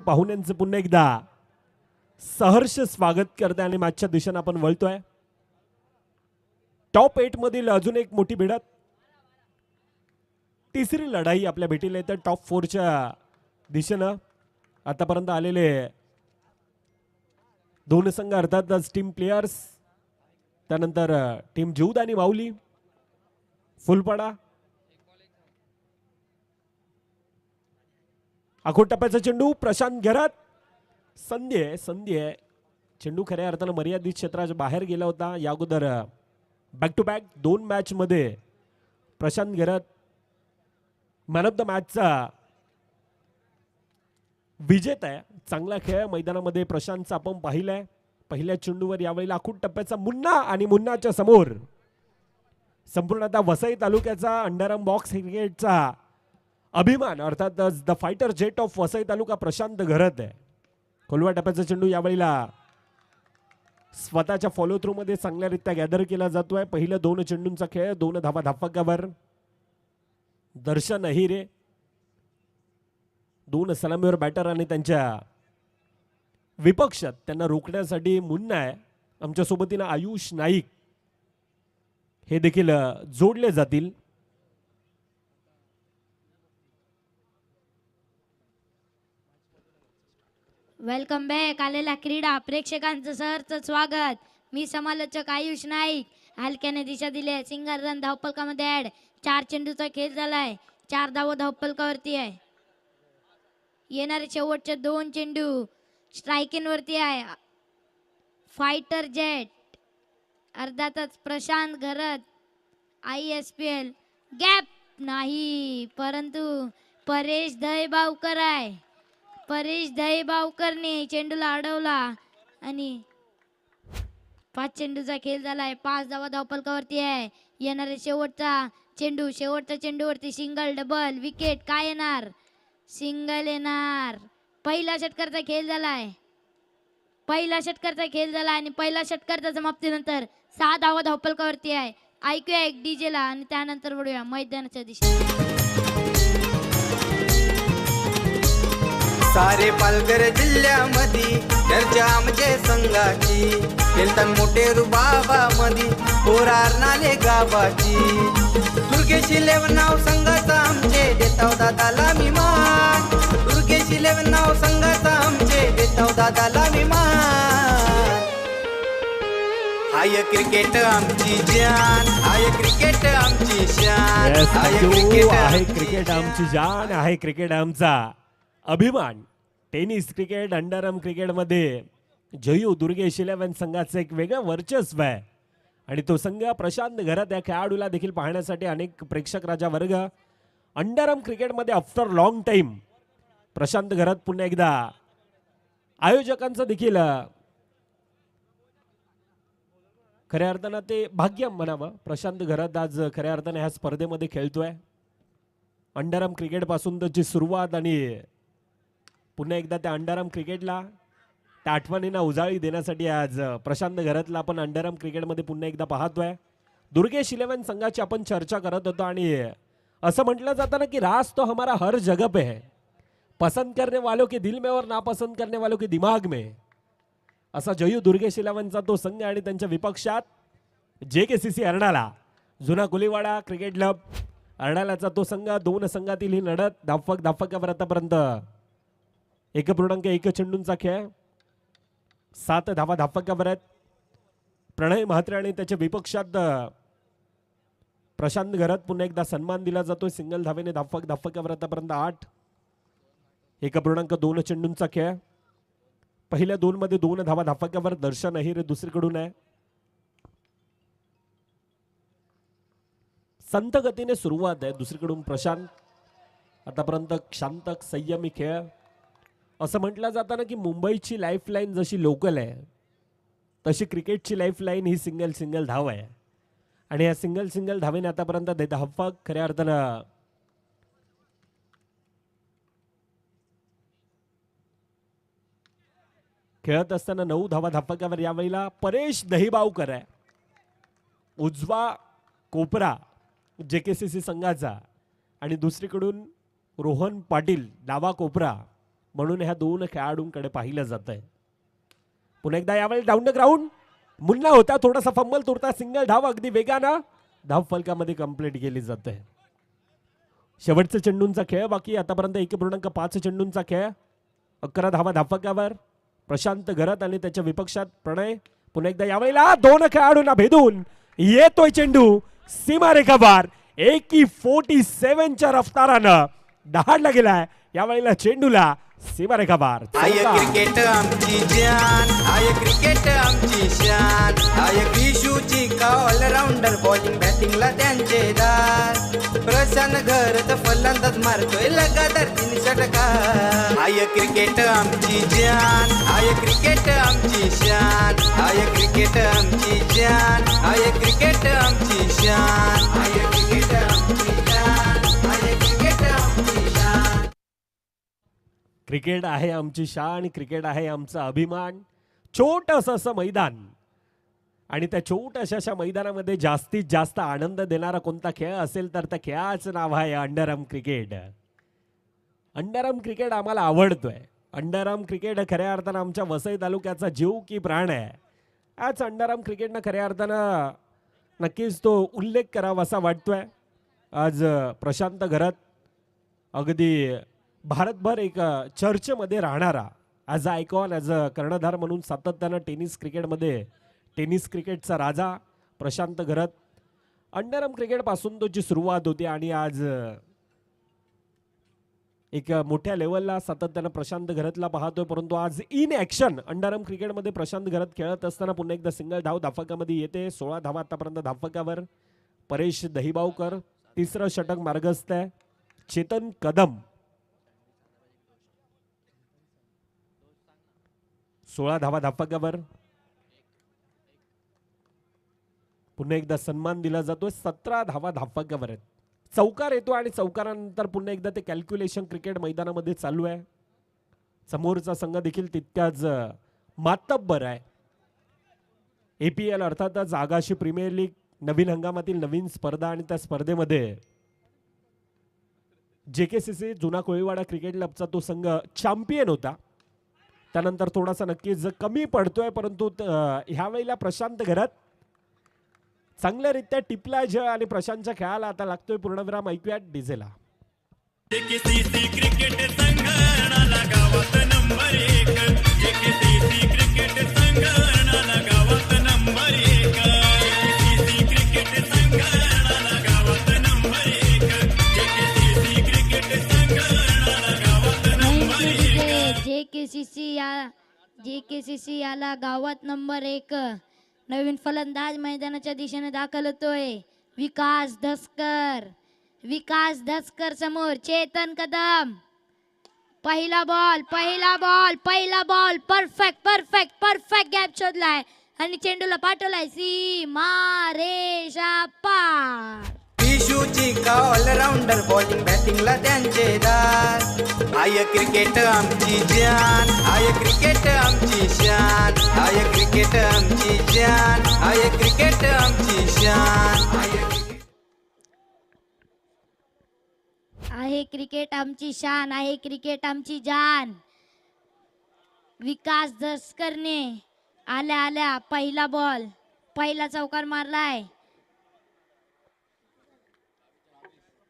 पाहुण्यांचं पुन्हा एकदा सहर्ष स्वागत करते आणि मॅचच्या दिशेने आपण वळतोय। टॉप 8 मधील अजून एक मोठी भिडत, तिसरी लढाई आपल्या भेटीला येते टॉप 4 च्या दिशेने। आतापर्यंत आलेले दोन संघ अर्थातच टीम प्लेयर्स, त्यानंतर टीम जूद आणि माऊली फुलपाडा। आखो टप्प्याचा चेंडू प्रशांत घरात, संधी आहे चेंडू खऱ्या अर्थाने मर्यादित क्षेत्राच्या बाहेर गेला होता। या अगोदर बॅक टू बॅक 2 मॅच मध्ये प्रशांत घरात मॅन ऑफ द मॅचचा विजेता आहे। चांगला खेळ मैदानामध्ये प्रशांतचा आपण पाहिलाय। पहिल्या चेंडूवर यावेळी आखूट टप्प्याचा मुन्ना आणि मुन्नाच्या समोर संपूर्ण आता वसई तालुक्याचा अंडरआर्म बॉक्स क्रिकेटचा अभिमान अर्थातच the fighter jet of Vasai taluka Prashant Gharat आहे। खोलवा टप्प्याचा चेंडू यावेळीला स्वतःच्या फॉलो थ्रू मध्ये चांगल्यारीत्या गॅदर केला जातोय। पहिल्या 2 चेंडूंचा खेळ, 2 धावा धापकावर दर्शन अहिरे, 2 सलामीवर बॅटर आणि त्यांच्या विपक्षात त्यांना रोखण्यासाठी मुन्ना आहे। आमच्या सोबतीने आयुष नाईक हे देखील जोडले जातील। वेलकम बॅक आलेल्या क्रीडा प्रेक्षकांचं सहर्ष स्वागत। मी समालोचक आयुष नाईक। हलक्याने दिशा दिली आहे, सिंगल रन धावपलकामध्ये ऍड। 4 चेंडूचा खेळ झालाय, 4 धावा धावपलकावरती आहे। येणारे शेवटचे 2 चेंडू स्ट्रायकिंग वरती आहे। फायटर जेट अर्थातच प्रशांत घरत ISPL गॅप नाही, परंतु परेश दहीबावकर आहे। परेश दहीबावकरने चेंडूला अडवला आणि 5 चेंडूचा खेळ झालाय, 5 धावा धावपलकावरती आहे। येणारे शेवटचा चेंडूवरती सिंगल डबल विकेट काय येणार? सिंगल येणार। पहिला षटकाराचा खेळ झालाय, आणि पहिला षटकाराच्या समाप्तीनंतर 6 धावा धावपलकावरती आहे। ऐकूया एक डीजे ला आणि त्यानंतर वळूया मैदानाच्या दिशेने। सारे पालघर जिल्ह्यामध्ये चर्चा आमचे संघाची, खेळतात मोठे रुबाबामध्ये पोरार नाले गावाची। दुर्गेश 11 नाव संघाचा आमचे देताव दादाला मी मान। दुर्गेश 11 नाव संघाचा आमचे देताव दादाला मी मान। हाय क्रिकेट आमची जान, हाय क्रिकेट आमची शान, हाय क्रिकेट आमची जान, आहे क्रिकेट आमचा अभिमान। टेनिस क्रिकेट, अंडरआर्म क्रिकेट मध्ये जयू दुर्गेश 11 संघाचं एक वेगळं वर्चस्व आहे आणि तो संघ प्रशांत घरात या खेळाडूला देखील पाहण्यासाठी अनेक प्रेक्षक राजा वर्ग। अंडरआर्म क्रिकेट मध्ये आफ्टर लॉंग टाइम प्रशांत घरात पुन्हा एकदा आयोजकांचं देखील खऱ्या अर्थानं ते भाग्य म्हणावं। प्रशांत घरात आज खऱ्या अर्थाने ह्या स्पर्धेमध्ये खेळतोय। अंडरआर्म क्रिकेट पासून त्याची सुरुवात आणि पुन्हा एकदा त्या अंडरआर्म क्रिकेटला त्या आठवणींना उजाळी देण्यासाठी आज प्रशांत घरातला आपण अंडरआर्म क्रिकेटमध्ये पुन्हा एकदा पाहतोय। दुर्गेश 11 संघाची आपण चर्चा करत होतो आणि असं म्हटलं जातं ना की राज तो हमारा हर जगह पे है, पसंद करने वालों के दिल में और नापसंद करने वालों के दिमाग में। असा जयू दुर्गेश 11चा तो संघ आणि त्यांच्या विपक्षात JKCC अर्णाला, जुना कोलीवाडा क्रिकेट क्लब अर्णालाचा तो संघ। 2 संघातील ही लढत धापकावर आतापर्यंत 1.1 चेंडूंचा खेळ, 7 धावा धापकावर आहेत। प्रणय म्हात्रे आणि त्याच्या विपक्षात प्रशांत घरात पुन्हा एकदा सन्मान दिला जातोय। सिंगल धावेने धापकावर आतापर्यंत 8, 1.2 चेंडूंचा खेळ। पहिल्या 2 मध्ये 2 धावा धापकावर दर्शन अहिरे दुसरीकडून आहे। संत गतीने सुरुवात आहे दुसरीकडून प्रशांत। आतापर्यंत शांत संयमी खेळ। असं म्हटलं जातं ना की मुंबईची लाईफलाईन जशी लोकल आहे तशी क्रिकेटची लाईफलाईन ही सिंगल धाव आहे आणि या सिंगल धावेने आतापर्यंत धावपक खऱ्या अर्थानं खेळत असताना 9 धावा धापकावर यावेळीला परेश दहीबावकर आहे। उजवा कोपरा JKCC संघाचा आणि दुसरीकडून रोहन पाटील डावा कोपरा म्हणून ह्या दोन खेळाडूंकडे पाहिलं जात आहे. पुन्हा एकदा यावेळी डाऊन द ग्राउंड मुन्ना होता, थोडासा फंबल तुरता सिंगल धाव अगदी वेगानं धाव फलकामध्ये कंप्लीट केली जाते. शेवटचा चेंडूंचा खेळ बाकी आतापर्यंत 1.5 चेंडूंचा खेळ. 11 धावा धावफलकावर. प्रशांत घरत आणि त्याच्या विपक्षात प्रणय. पुन्हा एकदा यावेळेला दोन खेळाडूंना भेदून येतोय चेंडू सीमारेखा पार. 47च्या रफ्तारानं दहाडला गेलाय यावेळेला चेंडूला सीमारेखा पार. आय क्रिकेट आमची जान, आय क्रिकेट आमची शान, आय विशूची का ऑलराऊंडर बॉलिंग बॅटिंगला त्यांचे दार. प्रशांत घरत फलंदाज मारतोय लगातार 3 षटकार. आय क्रिकेट आमची जान, आय क्रिकेट आमची शान, आय क्रिकेट आमची जान, आय क्रिकेट आमची शान, आय क्रिकेट आमची जान, आय क्रिकेट आमची शान. क्रिकेट आहे आमची शान, क्रिकेट आहे आमचा अभिमान. छोटंसं असं मैदान आणि त्या छोट्याशा मैदानामध्ये जास्तीत जास्त आनंद देणारा कोणता खेळ असेल तर त्या खेळाचं नाव आहे अंडरआर्म क्रिकेट. अंडरआर्म क्रिकेट आम्हाला आवडतोय. अंडरआर्म क्रिकेट खऱ्या अर्थानं आमच्या वसई तालुक्याचा जीव की प्राण आहे. आज अंडरआर्म क्रिकेटनं खऱ्या अर्थानं नक्कीच तो उल्लेख करावा असा वाटतोय. आज प्रशांत घरत अगदी भारतभर एक चर्चेमध्ये राहणारा as a icon, as a कर्णधार म्हणून सातत्यानं टेनिस क्रिकेटचा राजा प्रशांत घरत. अंडरआर्म क्रिकेटपासून तोची सुरुवात होती आणि आज एक मोठ्या लेवलला सातत्यानं प्रशांत घरतला पाहतोय. परंतु आज इन ॲक्शन अंडरआर्म क्रिकेटमध्ये प्रशांत घरत खेळत असताना पुन्हा एकदा सिंगल धाव धावफलकामध्ये येते. 16 धावा आतापर्यंत धावफलकावर. परेश दहिबावकर तिसरं षटक मार्गस्थ आहे. चेतन कदम 16 धावा धावफलकावर. पुन्हा एकदा सन्मान दिला जातोय. 17 धावा धावफलकावर आहेत. चौकार येतो आणि चौकारानंतर पुन्हा एकदा ते कॅल्क्युलेशन क्रिकेट मैदानामध्ये चालू आहे. समोरचा संघ देखील तितक्याच मातब्बर आहे. APL अर्थातच आगाशी प्रीमियर लीग नवीन हंगामातील नवीन स्पर्धा आणि त्या स्पर्धेमध्ये JKCC जुना कोळीवाडा क्रिकेट क्लबचा तो संघ चॅम्पियन होता. त्यानंतर थोडासा नक्कीच कमी पडतोय. परंतु ह्या वेळेला प्रशांत घरत चांगल्यारीत्या टिपला जय आणि प्रशांतच्या खेळाला आता लागतोय पूर्णविराम. ऐकूयात डीजेला. JKCC क्रिकेट संघाला गावात नंबर 1, JKCC क्रिकेट संघाला गावात नंबर 1, JKCC क्रिकेट संघाला गावात नंबर 1, JKCC क्रिकेट संघाला गावात नंबर 1. JKCC याला गावात नंबर 1. नवीन फलंदाज मैदानाच्या दिशेने दाखल होतोय. विकास धसकर समोर चेतन कदम. पहिला बॉल परफेक्ट गॅप शोधलाय आणि चेंडूला पाठवलाय सीमारेषा पार. विशूची का ऑलराऊंडर बॉलिंग बॅटिंगला त्यांचे दार. आय क्रिकेट आमची जान, आय क्रिकेट आमची शान, आय क्रिकेट आमची जान, आय क्रिकेट आमची शान, आहे क्रिकेट आमची शान, आहे क्रिकेट आमची जान. विकास दसकरने आल्या पहिला बॉल पहिला चौकार मारलाय.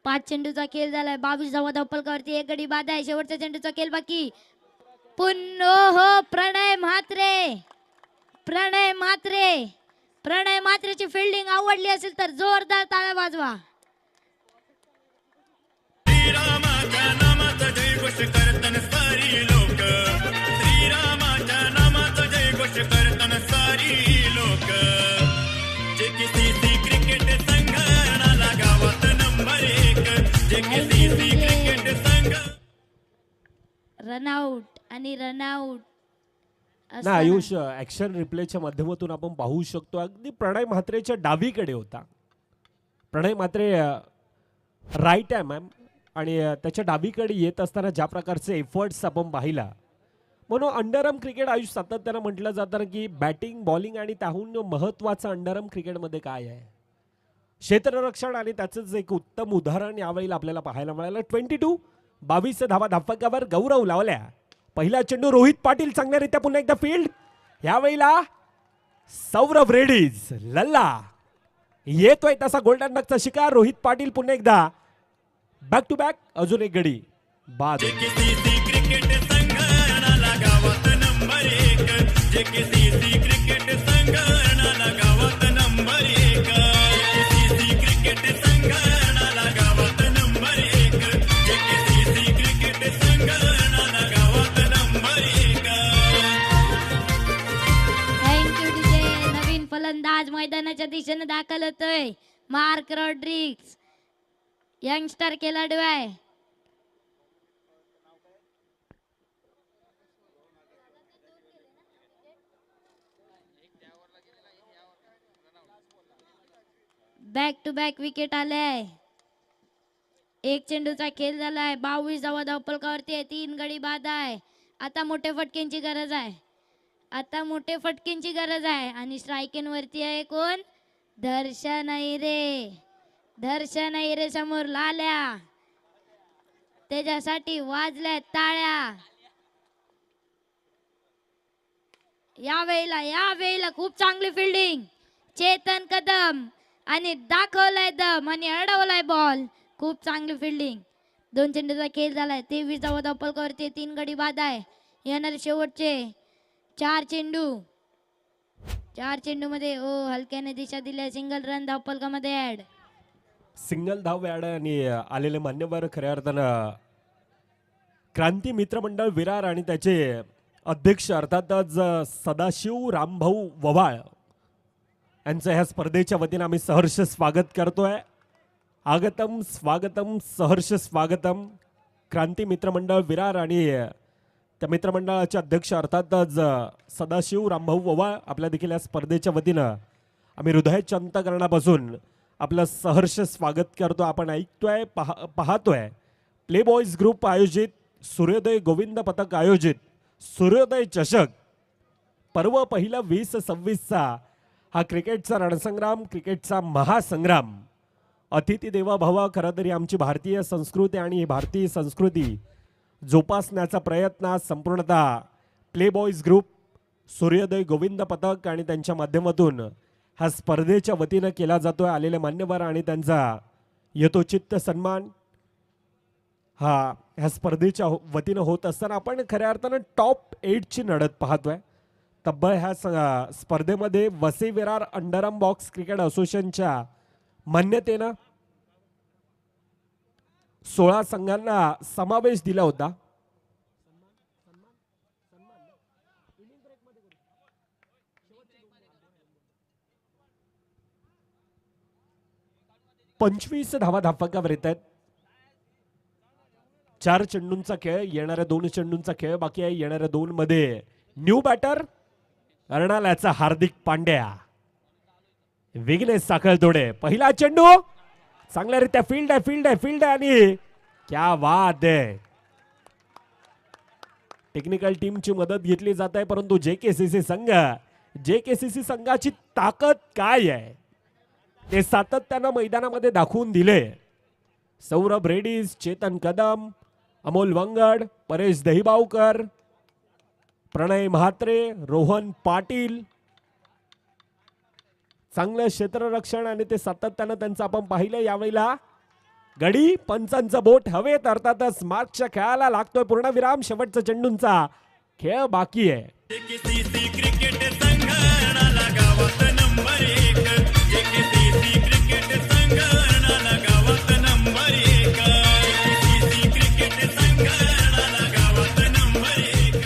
5 चेंडूचा खेळ झालाय. 22 धावा धावफलकावरती 1 गडी बाद आहे. शेवटच्या चेंडूचा खेळ बाकी. पुन्हा प्रणय म्हात्रेची फिल्डिंग आवडली असेल तर जोरदार टाळ्या वाजवा. श्रीरामाच्या नामाचा जयघोष करताना सारी लोक, श्रीरामाच्या नामाचा जयघोष करताना सारी लोक. JKCC क्रिकेट संघाला गावात नंबर 1, JKCC क्रिकेट संघ. रनआउट ना आयुष ऍक्शन रिप्लेच्या माध्यमातून आपण पाहू शकतो अगदी प्रणय म्हात्रेच्या डावीकडे होता. प्रणय म्हात्रे राईट आहे मॅम आणि त्याच्या डावीकडे येत असताना ज्या प्रकारचे एफर्ट्स आपण पाहिला. म्हणून अंडरआर्म क्रिकेट आयुष सातत्यानं म्हटलं जातं की बॅटिंग बॉलिंग आणि त्याहून महत्त्वाचं अंडरआर्म क्रिकेटमध्ये काय आहे क्षेत्ररक्षण आणि त्याचंच एक उत्तम उदाहरण यावेळी आपल्याला पाहायला मिळालं. 22 धावा धावफलकावर गौरव लावल्या पहिला चेंडू रोहित पाटील चांगल्यारीत्या पुन्हा एकदा फील्ड. यावेळेला सौरभ रेड्डीज लल्ला येतोय तसा गोल्डन डकचा शिकार. रोहित पाटील पुन्हा एकदा बॅक टू बॅक. अजून एक गडी बाद. जेकेसीसी क्रिकेट संघाला गावात नंबर 1. जेकेसीसी क्रिकेट संघाला गावात नंबर 1. जेकेसीसी क्रिकेट संघाला गावात नंबर 1. जेकेसीसी क्रिकेट संघाला गावात नंबर 1. Thank you DJ. नवीन फलंदाज मैदानाच्या दिशेने दाखल होतोय. मार्क रॉड्रिग्स यंगस्टर खेळाडू आहे. बॅक टू बॅक विकेट आले. एक चेंडूचा खेळ झालाय. 22 धावफलकावरती आहे. 3 गडी बाद आहे. आता मोठे फटक्यांची गरज आहे. आता मोठे फटक्यांची गरज आहे. आणि स्ट्रायकिंग वरती आहे कोण? दर्शन अहिरे. दर्शन अहिरे समोर लाल्या. त्याच्यासाठी वाजल्या टाळ्या. यावेळेला खूप चांगली फिल्डिंग चेतन कदम आणि दाखवलाय दम आणि अडवलाय बॉल. खूप चांगली फिल्डिंग. 2 चेंडूचा खेळ झालाय. 23 धावफलकावरती 3 गडी बाद आहे. येणारे शेवटचे 4 चेंडू. 4 चेंडू मध्ये हलक्याने दिशा दिल्या. सिंगल रन धावफलकामध्ये ऍड. सिंगल धाव ऍड आणि आलेले मान्यवर खऱ्या अर्थानं क्रांती मित्रमंडळ विरार आणि त्याचे अध्यक्ष अर्थातच सदाशिव रामभाऊ ववाळ यांचं ह्या स्पर्धेच्या वतीनं आम्ही सहर्ष स्वागत करतोय. आगतम स्वागतम सहर्ष स्वागतम. क्रांती मित्रमंडळ विरार आणि त्या मित्रमंडळाचे अध्यक्ष अर्थातच सदाशिव रामभाऊ ववाळ आपल्या देखील या स्पर्धेच्या वतीनं आम्ही हृदयाच्या अंतःकरणापासून आपलं सहर्ष स्वागत करतो. आपण ऐकतोय पाहतोय प्ले बॉयज ग्रुप आयोजित सूर्योदय गोविंद पथक आयोजित सूर्योदय चषक पर्व पहिला 2026चा हा क्रिकेटचा रणसंग्राम, क्रिकेटचा महासंग्राम. अतिथी देवा भव. खरं तरी आमची भारतीय संस्कृती आणि ही भारतीय संस्कृती जोपासण्याचा प्रयत्न आज संपूर्णतः प्ले बॉयज ग्रुप सूर्योदय गोविंद पथक आणि त्यांच्या माध्यमातून हा स्पर्धेच्या वतीनं केला जातोय. आलेले मान्यवर आणि त्यांचा यथोचित सन्मान ह्या स्पर्धेच्या वतीनं होत असताना आपण खऱ्या अर्थानं टॉप 8ची लढत पाहतोय. तब्बल ह्या स्पर्धेमध्ये Vasai Virar underarm box cricket असोसिएशनच्या मान्यतेनं 16 संघांना समावेश दिला होता. पंचवीस धावा धावफलकावर येत आहेत. 4 चेंडूंचा खेळ. येणाऱ्या 2 चेंडूंचा खेळ बाकी आहे. येणाऱ्या 2 मध्ये न्यू बॅटर कर्णाल्याचा हार्दिक पांड्या, विघ्नेश साखळतोडे. पहिला चेंडू चांगल्यारीत्या फील्ड आहे आणि क्या बात आहे. टेक्निकल टीमची मदत घेतली जात आहे परंतु जेकेसीसी संघाची ताकद काय आहे ते सातत्यानं मैदानामध्ये दाखवून दिले. सौरभ रेड्डीज, चेतन कदम, अमोल वंगड, परेश दहिबावकर, प्रणय म्हात्रे, रोहन पाटील. चांगलं क्षेत्ररक्षण आणि ते सातत्यानं त्यांचं आपण पाहिलं. यावेळेला गडी पंचांचा बोट हवेत. अर्थातच मार्कच्या खेळाला लागतोय पूर्णविराम. शेवटचा चेंडूंचा खेळ बाकी आहे. जेकेसीसी क्रिकेट संघाला गावात नंबर 1. जेकेसीसी क्रिकेट संघाला गावात नंबर 1. जेकेसीसी क्रिकेट संघाला गावात नंबर 1.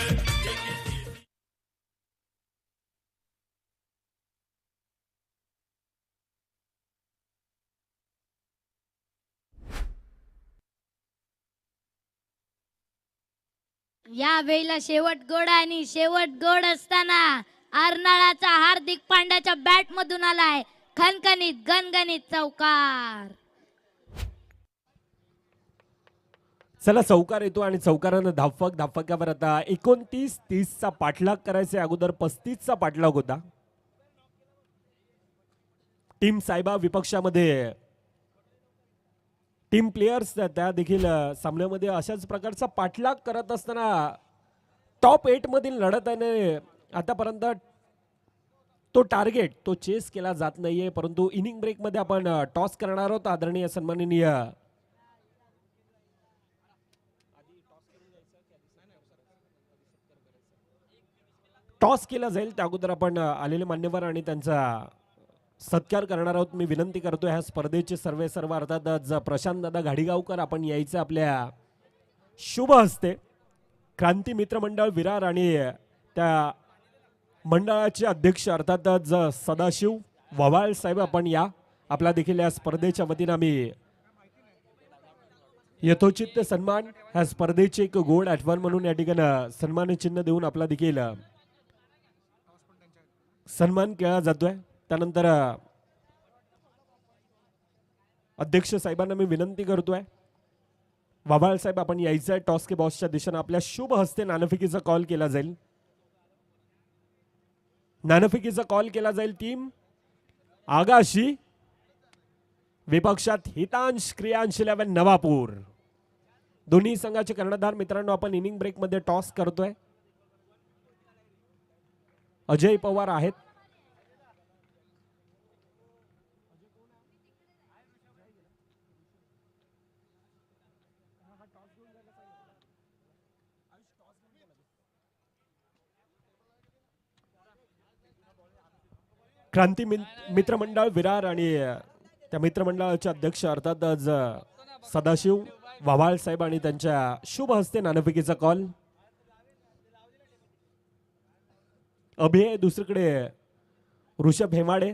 या वेळेला शेवट गोड आणि शेवट गोड असताना अर्नाळाचा हार्दिक पांड्याच्या बॅट मधून आलाय खणखणीत गणगणित चौकार. चला चौकार येतो आणि चौकारानं धावफलकावर आता 29-30चा पाठलाग करायचा. अगोदर 35चा पाठलाग होता. टीम साहेबा विपक्षामध्ये टीम प्लेयर्स त्या देखील सामन्यामध्ये अशाच प्रकारचा पाठलाग करत असताना टॉप 8 मधील लढतीने आतापर्यंत तो टार्गेट तो चेस केला जात नाहीये, परंतु इनिंग ब्रेक मध्ये आपण टॉस करणार आहोत. आदरणीय सन्माननीय टॉस केला जाईल त्या अगोदर आपण आलेले मान्यवर आणि त्यांचा सत्कार करणार आहोत. मी विनंती करतोय ह्या स्पर्धेचे सर्व अर्थातच प्रशांत दादा घाडीगावकर आपण यायचं आपल्या शुभ हस्ते. क्रांती मित्र मंडळ विरार आणि त्या मंडळाचे अध्यक्ष अर्थातच सदाशिव ववाळ साहेब आपण या. आपला देखील या स्पर्धेच्या वतीनं आम्ही यथोचित सन्मान ह्या स्पर्धेची एक गोड आठवण म्हणून या ठिकाणी सन्मान चिन्ह देऊन आपला देखील सन्मान केला जातोय. त्यानंतर अध्यक्ष साहेबांना मी विनंती करतोय वाभाळ साहेब आपण यायचं आहे. टॉस के बॉसच्या दिशेने आपल्या शुभ हस्ते नाणेफेकीचा कॉल केला जाईल. नाणेफेकीचा कॉल केला जाईल. टीम आगाशी विपक्षात हितांश क्रियांश 11 नवापूर. दोन्ही संघाचे कर्णधार मित्रांनो आपण इनिंग ब्रेक मध्ये टॉस करतोय. अजय पवार आहेत. क्रांती मित्रमंडळ विरार आणि त्या मित्रमंडळाचे अध्यक्ष अर्थातच सदाशिव वाभाळ साहेब आणि त्यांच्या शुभ हस्ते नाणेफेकीचा कॉल. अभय दुसरीकडे ऋषभ हेमाडे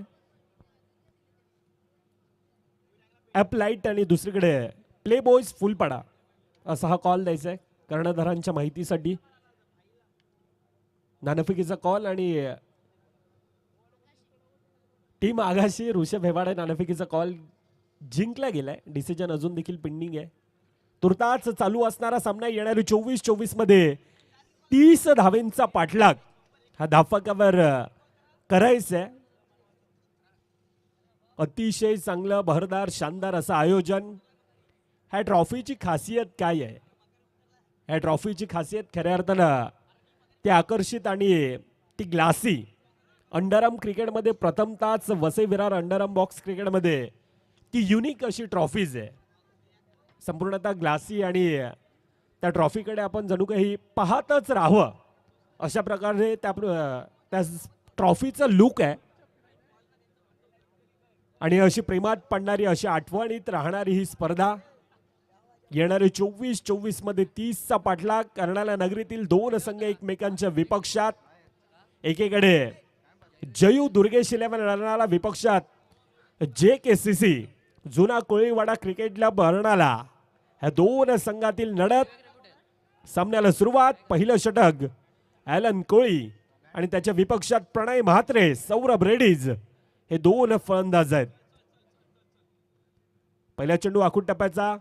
ॲप लाईट आणि दुसरीकडे प्ले बॉयज फुलपाडा असा हा कॉल द्यायचा आहे कर्णधारांच्या माहितीसाठी. नाणेफेकीचा कॉल आणि टीम आगाशी ऋषभ हेवाडे नाणेफेकीचा कॉल जिंकला गेलाय. डिसिजन अजून देखील पेंडिंग आहे. तुर्तास चालू असणारा सामना येणारी 24-24 मध्ये 30 धावेंचा पाठलाग हा धाफकावर करायचा आहे. अतिशय चांगलं बहरदार शानदार असं आयोजन. ह्या ट्रॉफीची खासियत काय आहे? ह्या ट्रॉफीची खासियत खऱ्या अर्थानं ती आकर्षित आणि ती ग्लासी. अंडरआर्म क्रिकेटमध्ये प्रथमताच वसई विरार अंडरआर्म बॉक्स क्रिकेटमध्ये ती युनिक अशी ट्रॉफीज आहे. संपूर्णतः ग्लासी आणि त्या ट्रॉफीकडे आपण जणू काही पाहतच राहावं अशा प्रकारे त्या ट्रॉफीचं लुक आहे. आणि अशी प्रेमात पडणारी अशी आठवणीत राहणारी ही स्पर्धा येणारे 24-24 मध्ये 30चा पाठलाग करणाऱ्या नगरीतील दोन संघ एकमेकांच्या विपक्षात. एकीकडे जयू दुर्गेश 11 लढणारा विपक्षात JKCC जुना कोळीवाडा क्रिकेट क्लब हरणाला. ह्या दोन संघातील लढत. सामन्याला सुरुवात. पहिलं षटक ॲलन कोळी आणि त्याच्या विपक्षात प्रणय म्हात्रे सौरभ रेड्डीज हे दोन फलंदाज आहेत. पहिला चेंडू आखूड टप्प्याचा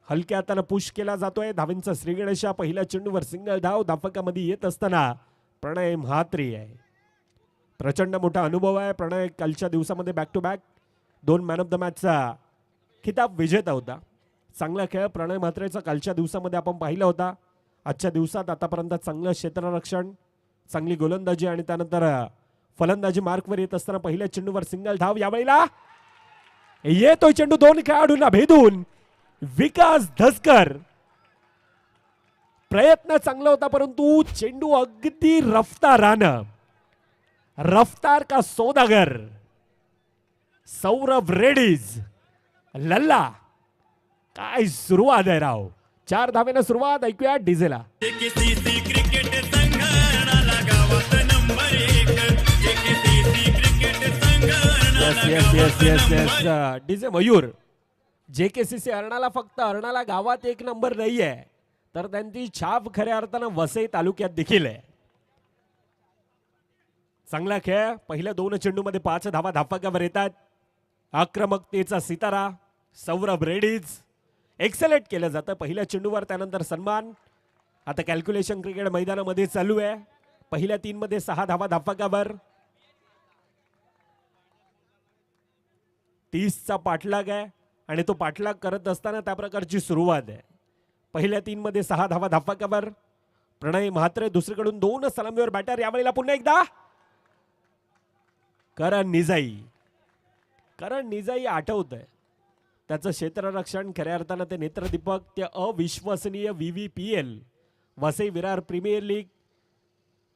हलक्या हाताने पुश केला जातोय. धावेंचा श्रीगणेशा पहिल्या चेंडूवर सिंगल धाव धाफकामध्ये येत असताना प्रणय म्हात्रे आहे. प्रचंड मोठा अनुभव आहे. प्रणय कालच्या दिवसामध्ये back to back 2 man of the मॅचचा खिताब विजेता होता. चांगला खेळ प्रणय म्हात्रेचा कालच्या दिवसामध्ये आपण पाहिला होता. आजच्या दिवसात आतापर्यंत चांगलं क्षेत्ररक्षण चांगली गोलंदाजी आणि त्यानंतर फलंदाजी मार्कवर येत असताना पहिल्या चेंडूवर सिंगल धाव. यावेळेला येतोय चेंडू 2 खेळाडूंना भेदून. विकास धसकर प्रयत्न चांगला होता परंतु चेंडू अगदी रफ्तारानं. रफ्तार का सौदागर सौरभ रेड्डीज लल्ला. काय सुरुवात आहे राव. 4 धावेनं सुरुवात. ऐकूया डीजेला. JKCC क्रिकेट संघ रणाला गावात नंबर 1. JKCC क्रिकेट संघ रणाला गावात नंबर 1. डीजे मयूर. JKCC अरणाला फक्त अरणाला गावात 1 नंबर नाहीये तर त्यांची छाप खऱ्या अर्थानं वसई तालुक्यात देखील आहे. चांगला खेळ. पहिल्या 2 चेंडूमध्ये 5 धावा धाफकावर येतात. आक्रमकतेचा सितारा सौरभ रेड्डीज एक्सेलेंट केलं जातं पहिल्या चेंडूवर. त्यानंतर सन्मान. आता कॅल्क्युलेशन क्रिकेट मैदानामध्ये चालू आहे. पहिल्या 3 मध्ये 6 धावा धाफकावर. 30चा पाठलाग आहे आणि तो पाठलाग करत असताना त्या प्रकारची सुरुवात आहे. पहिल्या 3 मध्ये 6 धावा धाफकावर. प्रणय म्हात्रे दुसरीकडून 2 सलामीवर बॅटर, यावेळेला पुन्हा एकदा करण निजाई आठवत आहे त्याचं क्षेत्ररक्षण, खऱ्या अर्थानं ते नेत्रदीपक, ते अविश्वसनीय VVPL Vasai Virar premier league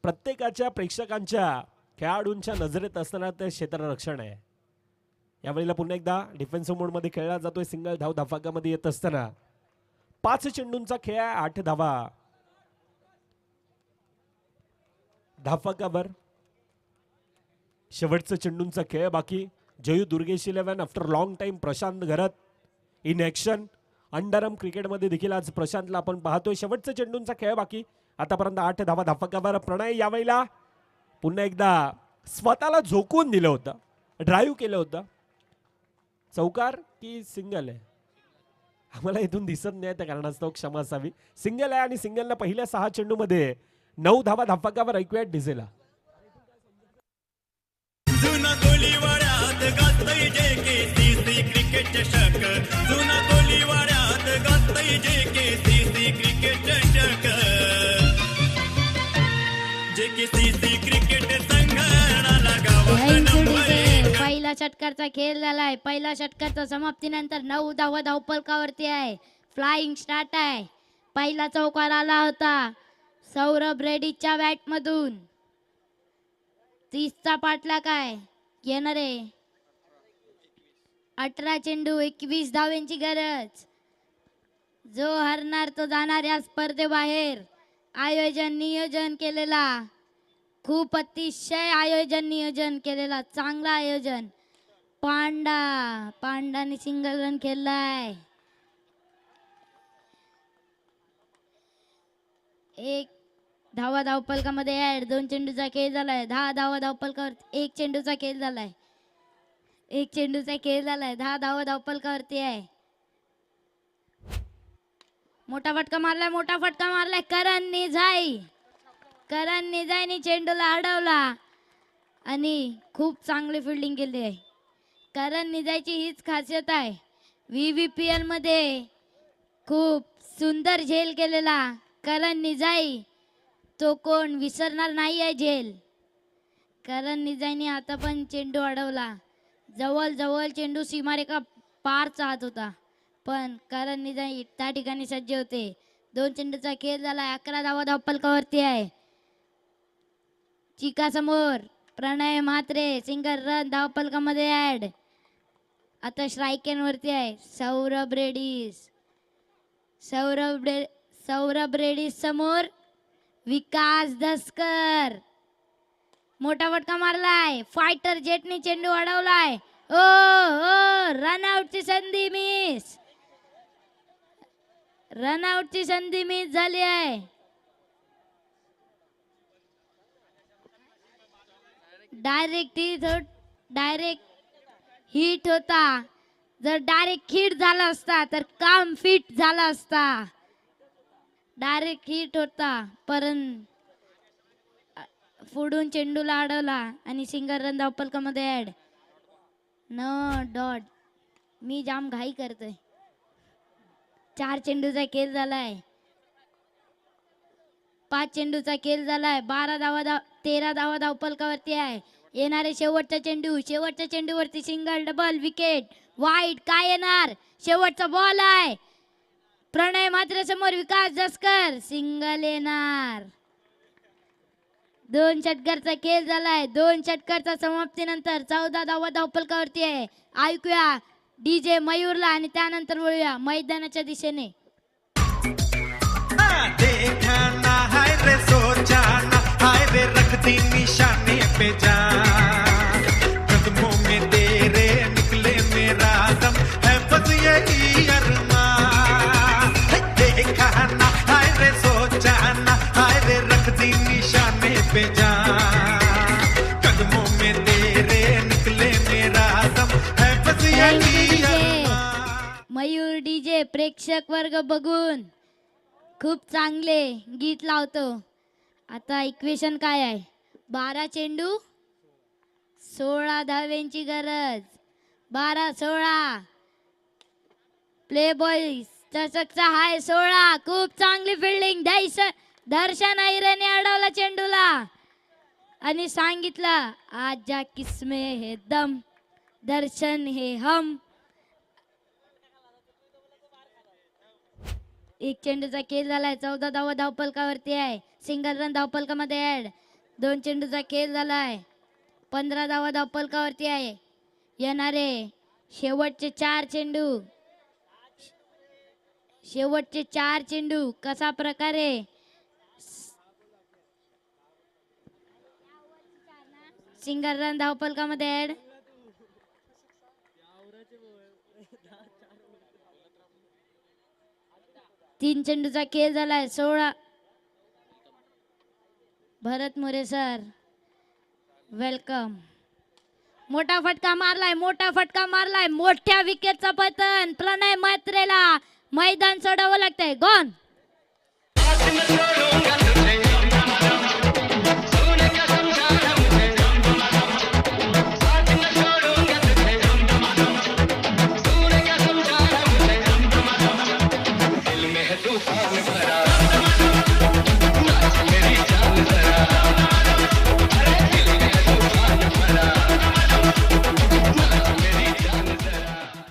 प्रत्येकाच्या प्रेक्षकांच्या खेळाडूंच्या नजरेत असताना ते क्षेत्ररक्षण आहे. यावेळेला पुन्हा एकदा डिफेन्सिव्ह मोडमध्ये खेळला जातोय. सिंगल धाव धाफाकामध्ये येत असताना 5 चेंडूंचा खेळ आहे, 8 धावा धाफाकावर. शेवटचं चेंडूंचा खेळ बाकी. Jayu Durgesh 11 after long time Prashant Gharat in action. Underarm क्रिकेटमध्ये देखील आज प्रशांतला आपण पाहतोय. शेवटचं चेंडूंचा खेळ बाकी. आतापर्यंत 8 धावा धाफाकावर. प्रणय यावेळेला पुन्हा एकदा स्वतःला झोकून दिलं होतं, ड्राईव्ह केलं होतं. चौकार की सिंगल आहे आम्हाला इथून दिसत नाही, त्या कारणास्तव क्षमा असावी. सिंगल आहे आणि सिंगलला पहिल्या 6 चेंडूमध्ये 9 धावा धाफाकावर. ऐकूयात डिझेला. जुना कोलीवाड्यात गाजतय JKCC क्रिकेट चषक, जुना कोलीवाड्यात गाजतय JKCC क्रिकेट चषक. JKCC क्रिकेट संघाला गावात नंबर एक. पहिला षटकाचा खेळ झालाय. पहिल्या षटकाच्या समाप्तीनंतर 9 धावा धावपलकावरती आहे. फ्लाइंग स्टार्ट आहे. पहिला चौकार आला होता सौरभ रेड्डीच्या बॅट मधून. 30चा पाठलाग आहे येणारे. 18 चेंडू 21 धावांची गरज. जो हरणार तो जाणार या स्पर्धेबाहेर. नियोजन केलेला, खूप अतिशय नियोजन केलेला, चांगला आयोजन. पांडाने सिंगल रन खेळलाय. एक धावा धावपलकामध्ये ऍड. 2 चेंडूचा खेळ झालाय. 10 धावा धावपलकावर. 1 चेंडूचा खेळ झालाय. 10 धावा धावपलकावरती आहे. मोठा फटका मारलाय. करण निजाईने चेंडूला अडवला आणि खूप चांगली फिल्डिंग केली आहे. करण निजाईची हीच खासियत आहे. VVPL मध्ये खूप सुंदर झेल केलेला करण निजाई, तो कोण विसरणार नाही आहे झेल. करण निजाईने आता पण चेंडू अडवला. जवळ चेंडू सीमारेखा पार चाहत होता, पण करण निजाई त्या ठिकाणी सज्ज होते. 2 चेंडूचा खेळ झाला. 11 धावा धावपलकावरती आहे. चिका समोर. प्रणय म्हात्रे सिंगल रन धावपलकामध्ये ऍड. आता स्ट्राईक वरती आहे सौरभ रेड्डी समोर विकास दसकर. मोठा फटका मारलाय. फायटर जेटने चेंडू अडवलाय. रनआउटची संधी मिस झाली आहे. डायरेक्ट हिट होता. जर डायरेक्ट हिट झाला असता तर काम फिट झाला असता. डायरेक्ट हिट होता, परंतु पुढून चेंडूला अडवला आणि सिंगल रन धावपलकामध्ये ऍड. No dot. मी जाम घाई करतोय. 4 चेंडूचा खेळ झालाय. 5 चेंडूचा खेळ झालाय. 13 धावा धावपलकावरती आहे. येणारे शेवटचा चेंडूवरती सिंगल, डबल, विकेट, वाईट. काय येणार? शेवटचा बॉल आहे. प्रणय म्हात्रे समोर विकास दसकर. सिंगल येणार. 2 षटकाचा खेळ झालाय. 2 षटकाच्या समाप्तीनंतर 14 धावा धावपलकावरती आहे. ऐकूया DJ मयूरला आणि त्यानंतर वळूया मैदानाच्या दिशेने. देखना हाय रे सोचाना, हाय रे रखती निशाने पे जान. कदमों में तेरे निकले मेरा दम है, बस यही अरमान. देखना हाय रे सोचाना, हाय रे रखती निशाने पे जान. कदमों में तेरे निकले मेरा दम है, बस यही अरमान. मयूर DJ प्रेक्षक वर्ग बघून खूप चांगले गीत लावतो. आता इक्वेशन काय आहे? 12 चेंडू 16 धावेंची गरज. 12-16. प्ले बॉय चषकचा हाय 16. खूप चांगली फिल्डिंग. दर्शन अहिरेने अडवला चेंडूला आणि सांगितलं आज जा किस्मे हे दम दर्शन हे हम. एक चेंडूचा खेळ झालाय. 14 धावा धावपलकावरती आहे. सिंगल रन धावपलकामध्ये ऍड. 2 चेंडूचा खेळ झालाय. 15 धावा धावपलकावरती आहे. येणारे शेवटचे 4 चेंडू. शेवटचे 4 चेंडू कसा प्रकारे सिंगल रन धावपलकामध्ये ऍड. तीन चेंडूचा खेळ झालाय. 16 भरत मोरे सर वेलकम. मोठा फटका मारलाय. मोठा फटका मारलाय. मोठ्या विकेटचा पतन. प्रणय म्हात्रेला मैदान सोडावं लागतंय. गॉन.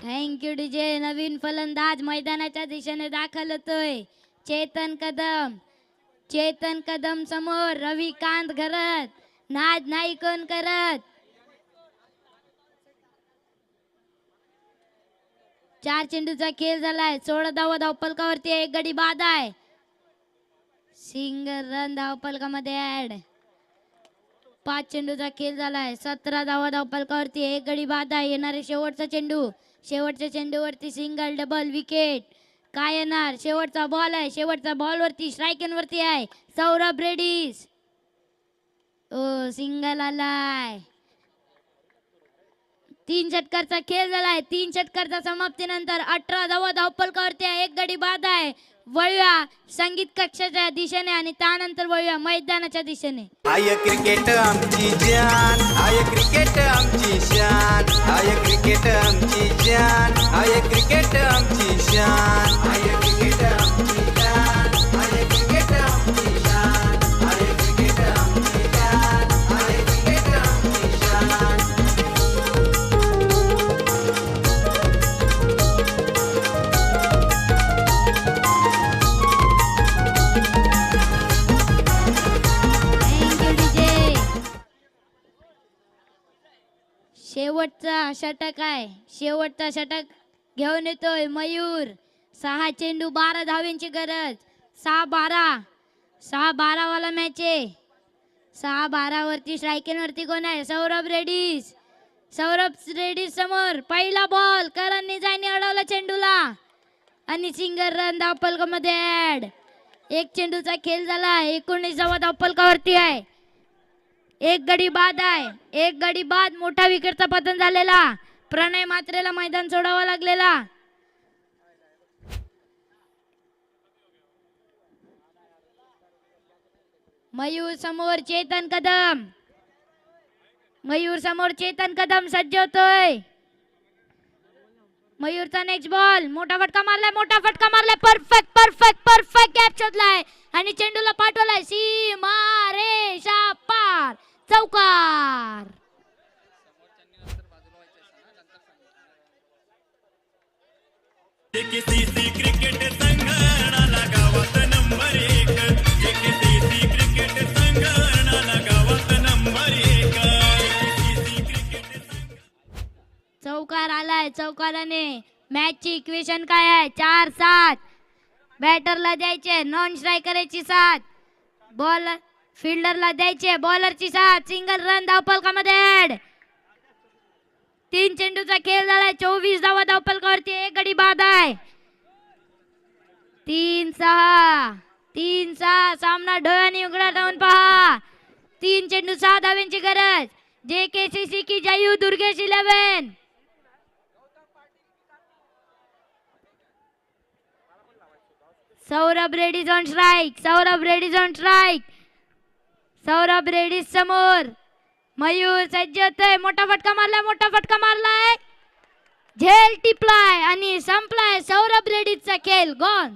Thank you DJ. नवीन फलंदाज मैदानाच्या दिशेने दाखल होतोय. चेतन कदम. चेतन कदम समोर रविकांत घरत. नाद नाही कोण करत. 4 चेंडूचा खेळ झालाय. 16 धावा धावपलकावरती. एक गडी बाद आहे. सिंगल रन धावपलकामध्ये ऍड. 5 चेंडूचा खेळ झालाय. 17 धावा धावपलकावरती. एक गडी बाद आहे. येणारे शेवटचा चेंडू. शेवटच्या चेंडूवरती सिंगल डबल विकेट. काय येणार. शेवटचा बॉल आहे. शेवटचा बॉल वरती स्ट्रायकिंग वरती आहे. सौरभ रेड्डीज. ओ सिंगल आलाय. 3 षटकाचा खेळ झालाय. 3 षटकाच्या समाप्तीनंतर 18 धावा धावपलकावरती आहे. एक गडी बाद आहे. वळूया संगीत कक्षाच्या दिशेने आणि त्यानंतर वळूया मैदानाच्या दिशेने. आय क्रिकेट आमची जान. आय क्रिकेट आमची शान. आय क्रिकेट आमची जान. आय क्रिकेट आमची शान. आय क्रिकेट आमची जान. आय क्रिकेट आमची शान. आय क्रिकेट आमची जान. आय क्रिकेट आमची शान. शेवटचा षटक आहे. शेवटचा षटक घेऊन येतोय मयूर. 6 चेंडू 12 धावेंची गरज. 6-12. 6-12 वाला मॅच आहे. 6-12 वरती स्ट्रायकिंग वरती कोण आहे. सौरभ रेड्डीज. सौरभ रेड्डीज समोर. पहिला बॉल करण निजायने अडवला चेंडूला आणि सिंगल रन धावपलकामध्ये ऍड. 1 चेंडूचा खेळ झाला. 19 धावा धावपलकावरती आहे. एक गडी बाद आहे. एक गडी बाद. मोठा विकेटचा पतन झालेला. प्रणय म्हात्रेला मैदान सोडावा लागलेला. मयूर समोर चेतन कदम. मयूर समोर चेतन कदम सज्ज होतोय. मयूरचा नेक्स्ट बॉल. मोठा फटका मारलाय. मोठा फटका मारलाय. परफेक्ट परफेक्ट परफेक्ट गॅप शोधलाय आणि चेंडूला पाठवलाय सीमा रेषा पार. चौकार. जेकेसीसी क्रिकेट संघाला गावात नंबर 1. जेकेसीसी क्रिकेट संघाला गावात नंबर 1. जेकेसीसी क्रिकेट संघ. चौकार आलाय. चौकाराने मॅचची इक्वेशन काय आहे. 4-7. बॅटरला द्यायचे. नॉन स्ट्रायकरची 7. बॉल फिल्डरला द्यायचे. बॉलरची 7. सिंगल रन धावपलकामध्ये ऍड. 3 चेंडूचा खेळ झालाय. 24 धावा धावपलकावरती. एक गडी बाद आहे. 3-6. 3-6. सामना डोळ्यांनी उघडा ठेवून पहा. 3 चेंडू 6 धाव्यांची गरज. जेकेसीसी की Jayu Durgesh 11. Saurabh Reddy's on strike. Saurabh Reddy's on strike. Saurabh Reddy समोर. मयूर सज्ज होतोय. मोठा फटका मारलाय. मोठा फटका मारलाय. झेल टिपलाय आणि संपलाय सौरभ रेड्डीचा खेळ. गॉन.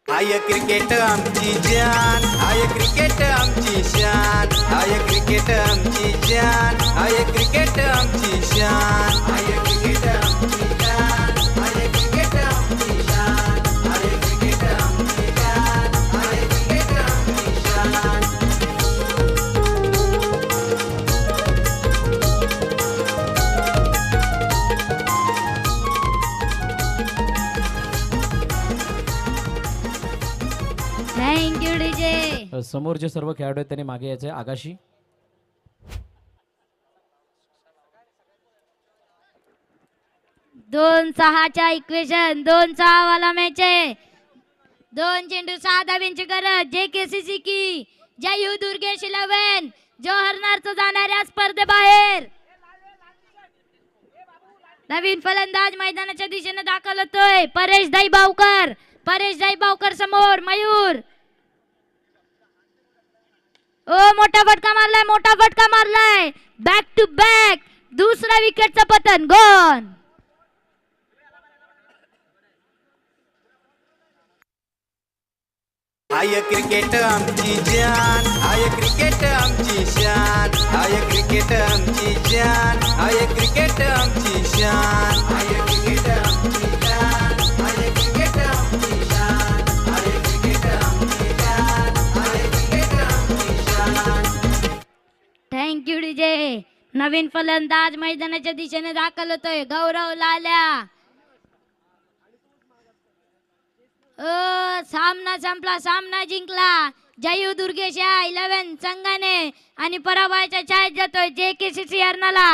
आय क्रिकेट आमची जान. आहे क्रिकेट आमची शान, आहे क्रिकेट आमची जान, आहे क्रिकेट आमची शान, आहे क्रिकेट आमची जान, आहे क्रिकेट आमची शान, आहे क्रिकेट आमची जान, आहे क्रिकेट आमची शान. Thank you DJ. समोर जे सर्व खेळाडू आहेत त्यांनी मागे यायचे आगाशी. दोन सहाच्या इक्वेशन, 2-6 वाला मॅच आहे. 2 चेंडू 6 धाब्यांची गरज. JKCC की जयू दुर्गेश 11 जो हरणारचं जाणाऱ्या स्पर्धेबाहेर. नवीन फलंदाज मैदानाच्या दिशेने दाखल होतोय. परेश दहीबावकर, परेश दहीबावकर समोर. मयूर ओ मोठा फटका मारलाय, मोठा फटका मारलाय. बॅक टू बॅक दुसरा विकेटचं पतन. गॉन. आहे क्रिकेट आमची जान, आहे क्रिकेट आमची शान, आहे क्रिकेट आमची जान, आहे क्रिकेट आमची शान, आहे क्रिकेट आमची जान, आहे क्रिकेट आमची शान, आहे क्रिकेट आमची जान, आहे क्रिकेट आमची शान. Thank you DJ. नवीन फलंदाज मैदानाच्या दिशेने दाखल होतोय. गौरव लाल्या. सामना संपला, सामना जिंकला जयू दुर्गेश या 11 संघाने आणि पराभवाच्या छायेत जातोय JKCC हरणाला.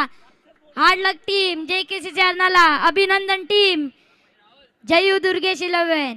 हार्ड लक टीम JKCC हरणाला. अभिनंदन टीम जयू दुर्गेश 11.